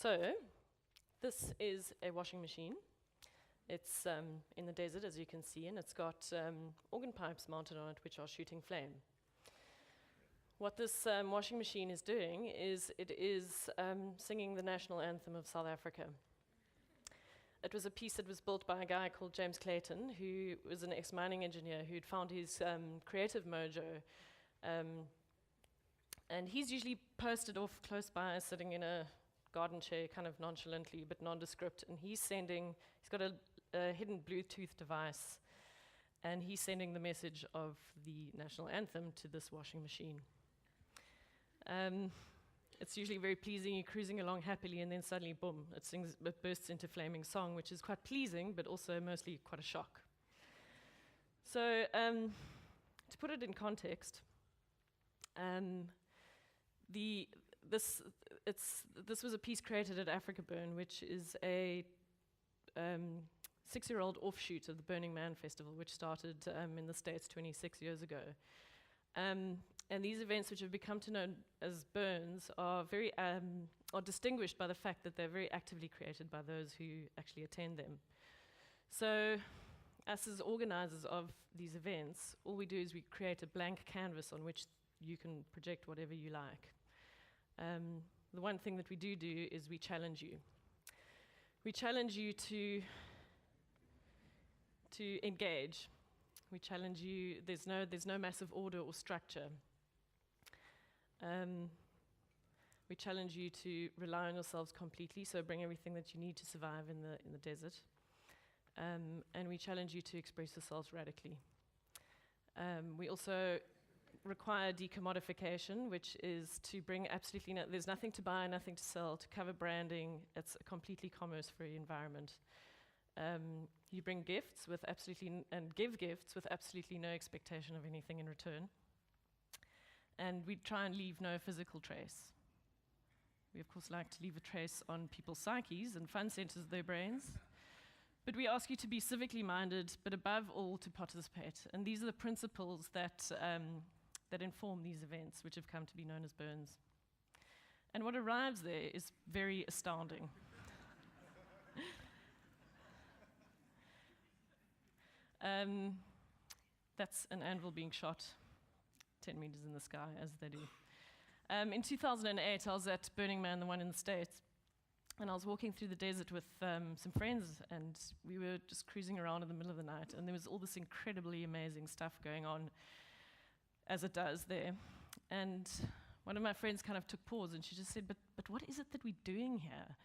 So, this is a washing machine. It's in the desert, as you can see, and it's got organ pipes mounted on it which are shooting flame. What this washing machine is doing is it is singing the national anthem of South Africa. It was a piece that was built by a guy called James Clayton, who was an ex-mining engineer who'd found his creative mojo. And he's usually posted off close by, sitting in a garden chair, kind of nonchalantly, but nondescript. And he's got a hidden Bluetooth device, and he's sending the message of the national anthem to this washing machine. It's usually very pleasing. You're cruising along happily, and then suddenly, boom, it bursts into flaming song, which is quite pleasing, but also mostly quite a shock. So, to put it in context, this was a piece created at AfrikaBurn, which is a 6-year-old offshoot of the Burning Man Festival, which started in the States 26 years ago. And these events, which have become known as burns, are distinguished by the fact that they're very actively created by those who actually attend them. So, us as organizers of these events, all we do is we create a blank canvas on which you can project whatever you like. The one thing that we do is we challenge you. We challenge you to engage. We challenge you. There's no massive order or structure. We challenge you to rely on yourselves completely, so bring everything that you need to survive in the desert. And we challenge you to express yourselves radically. We also require decommodification, which is to bring absolutely there's nothing to buy, nothing to sell, to cover branding. It's a completely commerce-free environment. You bring gifts and give gifts with absolutely no expectation of anything in return. And we try and leave no physical trace. We, of course, like to leave a trace on people's psyches and fun centers of their brains. But we ask you to be civically minded, but above all, to participate. And these are the principles that inform these events, which have come to be known as burns. And what arrives there is very astounding. That's an anvil being shot 10 meters in the sky, as they do. In 2008, I was at Burning Man, the one in the States, and I was walking through the desert with some friends, and we were just cruising around in the middle of the night, and there was all this incredibly amazing stuff going on, as it does there. And one of my friends kind of took pause, and she just said, but what is it that we're doing here?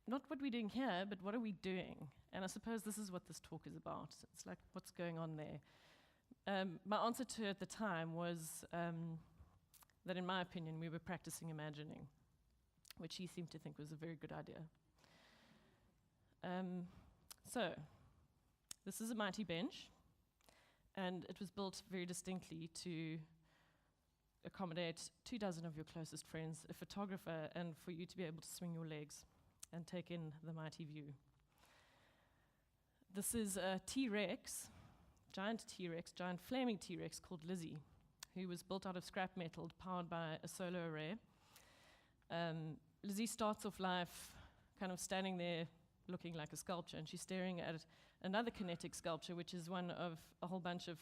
Not what we're doing here, but what are we doing? And I suppose this is what this talk is about. It's like, what's going on there? My answer to her at the time was that, in my opinion, we were practicing imagining, which he seemed to think was a very good idea. So, this is a mighty bench, and it was built very distinctly to accommodate 24 of your closest friends, a photographer, and for you to be able to swing your legs and take in the mighty view. This is a T-Rex, giant flaming T-Rex called Lizzie, who was built out of scrap metal, powered by a solar array. Lizzie starts off life kind of standing there looking like a sculpture, and she's staring at another kinetic sculpture, which is one of a whole bunch of,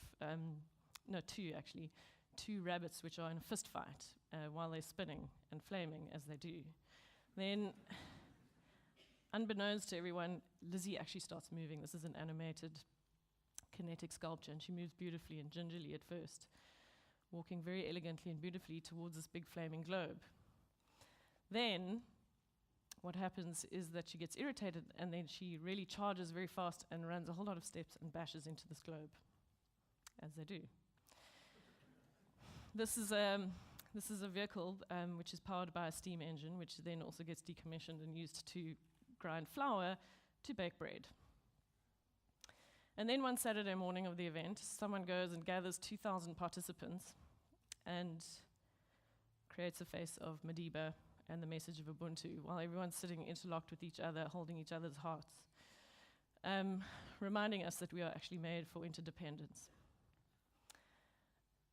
two rabbits which are in a fist fight while they're spinning and flaming as they do. Then, unbeknownst to everyone, Lizzie actually starts moving. This is an animated kinetic sculpture, and she moves beautifully and gingerly at first, walking very elegantly and beautifully towards this big flaming globe. Then, what happens is that she gets irritated, and then she really charges very fast and runs a whole lot of steps and bashes into this globe, as they do. This is a vehicle which is powered by a steam engine, which then also gets decommissioned and used to grind flour to bake bread. And then one Saturday morning of the event, someone goes and gathers 2,000 participants and creates a face of Madiba and the message of Ubuntu, while everyone's sitting interlocked with each other, holding each other's hearts, reminding us that we are actually made for interdependence.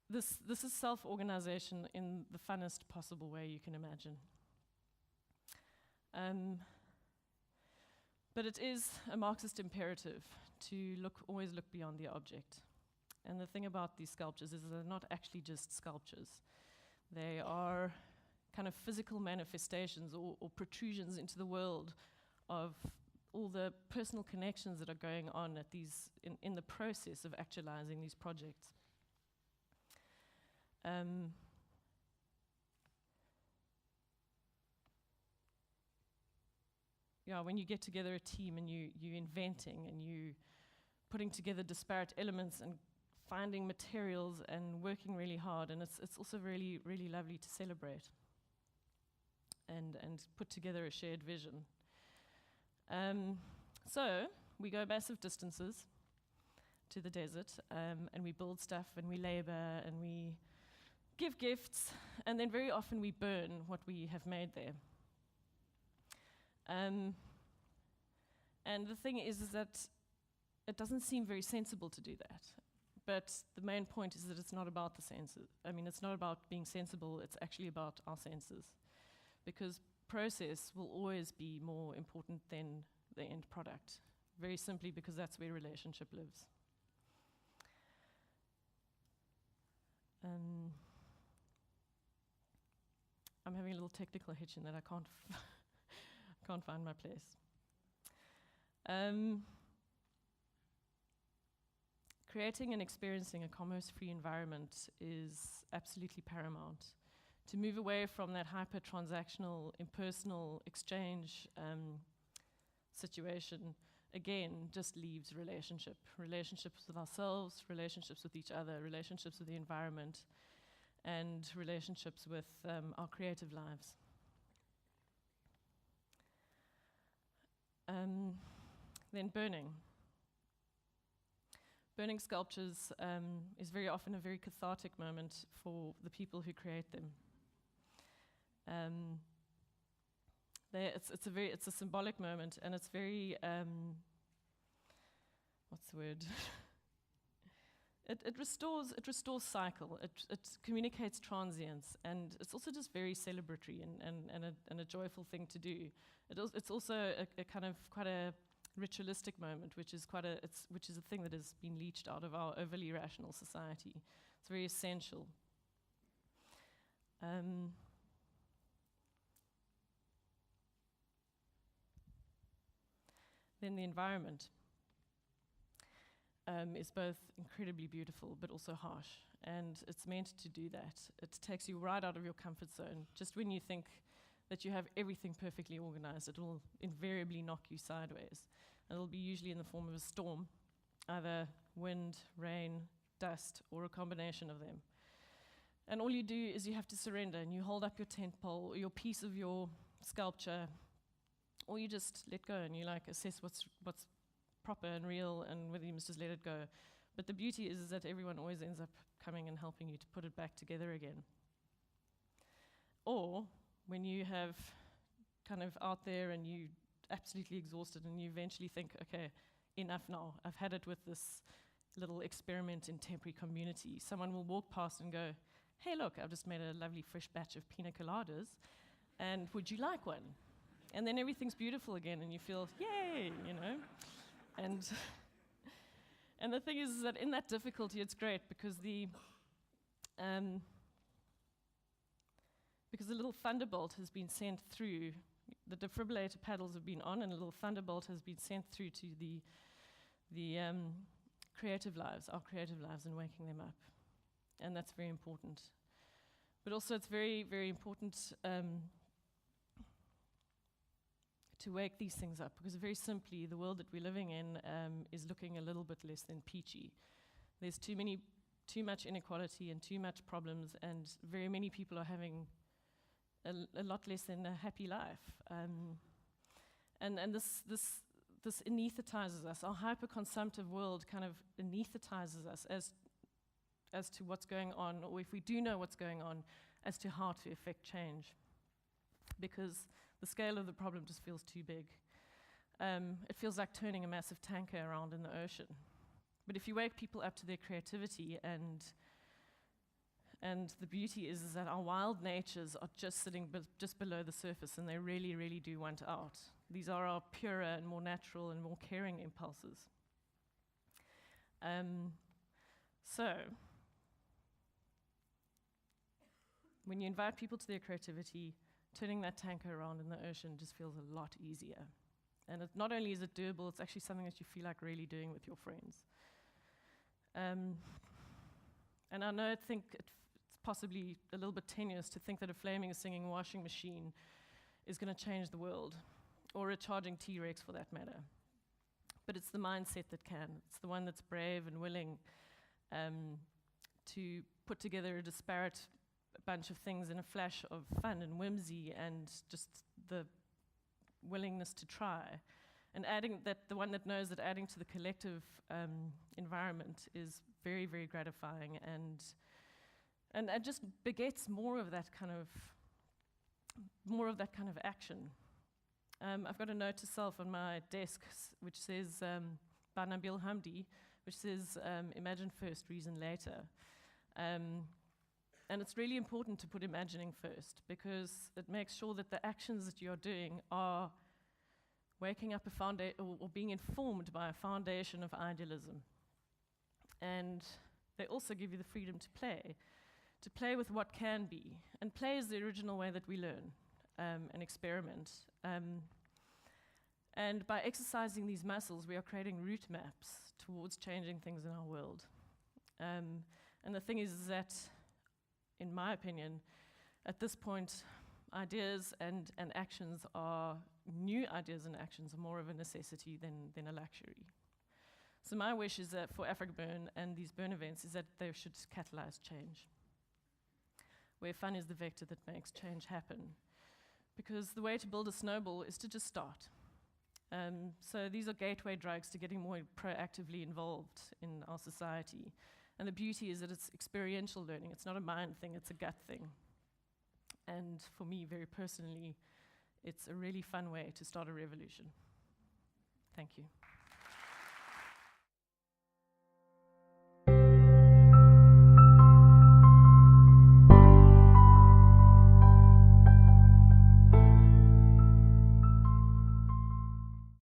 This is self-organization in the funnest possible way you can imagine. But it is a Marxist imperative to always look beyond the object. And the thing about these sculptures is they're not actually just sculptures. They are kind of physical manifestations or protrusions into the world of all the personal connections that are going on at in the process of actualizing these projects. When you get together a team and you're inventing and you putting together disparate elements and finding materials and working really hard, and it's also really, really lovely to celebrate and put together a shared vision. So we go massive distances to the desert, and we build stuff and we labor and we give gifts, and then very often we burn what we have made there. And the thing is that it doesn't seem very sensible to do that. But the main point is that it's not about the senses. I mean, it's not about being sensible, it's actually about our senses. Because process will always be more important than the end product. Very simply because that's where relationship lives. I'm having a little technical hitch in that I can't find my place. Creating and experiencing a commerce-free environment is absolutely paramount. To move away from that hyper-transactional, impersonal exchange situation, again, just leaves relationships with ourselves, relationships with each other, relationships with the environment, and relationships with our creative lives. Then burning. Burning sculptures is very often a very cathartic moment for the people who create them. It's a symbolic moment, and it's very what's the word? It restores cycle. It communicates transience, and it's also just very celebratory and a joyful thing to do. It's also a kind of quite a ritualistic moment, which is a thing that has been leached out of our overly rational society. It's very essential. Then the environment is both incredibly beautiful but also harsh, and it's meant to do that. It takes you right out of your comfort zone. Just when you think that you have everything perfectly organized, it will invariably knock you sideways. And it'll be usually in the form of a storm, either wind, rain, dust, or a combination of them. And all you do is you have to surrender, and you hold up your tent pole or your piece of your sculpture, or you just let go and you assess what's proper and real, and whether you must just let it go. But the beauty is that everyone always ends up coming and helping you to put it back together again. Or when you have kind of out there and you absolutely exhausted and you eventually think, okay, enough now. I've had it with this little experiment in temporary community. Someone will walk past and go, hey, look, I've just made a lovely fresh batch of pina coladas, and would you like one? And then everything's beautiful again, and you feel, yay, you know? And the thing is that in that difficulty, it's great because the little thunderbolt has been sent through. The defibrillator paddles have been on, and a little thunderbolt has been sent through to the creative lives, our creative lives, and waking them up. And that's very important. But also it's very, very important to wake these things up, because very simply, the world that we're living in is looking a little bit less than peachy. There's too much inequality and too much problems, and very many people are having a lot less than a happy life. And this anesthetizes us. Our hyper-consumptive world kind of anesthetizes us as to what's going on, or if we do know what's going on, as to how to effect change. Because the scale of the problem just feels too big. It feels like turning a massive tanker around in the ocean. But if you wake people up to their creativity and And the beauty is that our wild natures are just sitting just below the surface, and they really, really do want out. These are our purer and more natural and more caring impulses. So, when you invite people to their creativity, turning that tanker around in the ocean just feels a lot easier. And not only is it doable, it's actually something that you feel like really doing with your friends. And I know, I think it's possibly a little bit tenuous to think that a flaming, singing washing machine is going to change the world, or a charging T-Rex for that matter. But it's the mindset that can. It's the one that's brave and willing to put together a disparate bunch of things in a flash of fun and whimsy and just the willingness to try. And adding that, the one that knows that adding to the collective environment is very, very gratifying, and it just begets more of that kind of action. I've got a note to self on my desk which says, by Nabil Hamdi, which says, imagine first, reason later. And it's really important to put imagining first, because it makes sure that the actions that you're doing are waking up a foundation, or being informed by a foundation of idealism. And they also give you the freedom to play with what can be. And play is the original way that we learn and experiment. And by exercising these muscles, we are creating route maps towards changing things in our world. And the thing is that, in my opinion, at this point, ideas and actions are, new ideas and actions are more of a necessity than a luxury. So my wish is that for AfrikaBurn and these burn events is that they should catalyze change, where fun is the vector that makes change happen. Because the way to build a snowball is to just start. So these are gateway drugs to getting more proactively involved in our society. And the beauty is that it's experiential learning. It's not a mind thing, it's a gut thing. And for me, very personally, it's a really fun way to start a revolution. Thank you.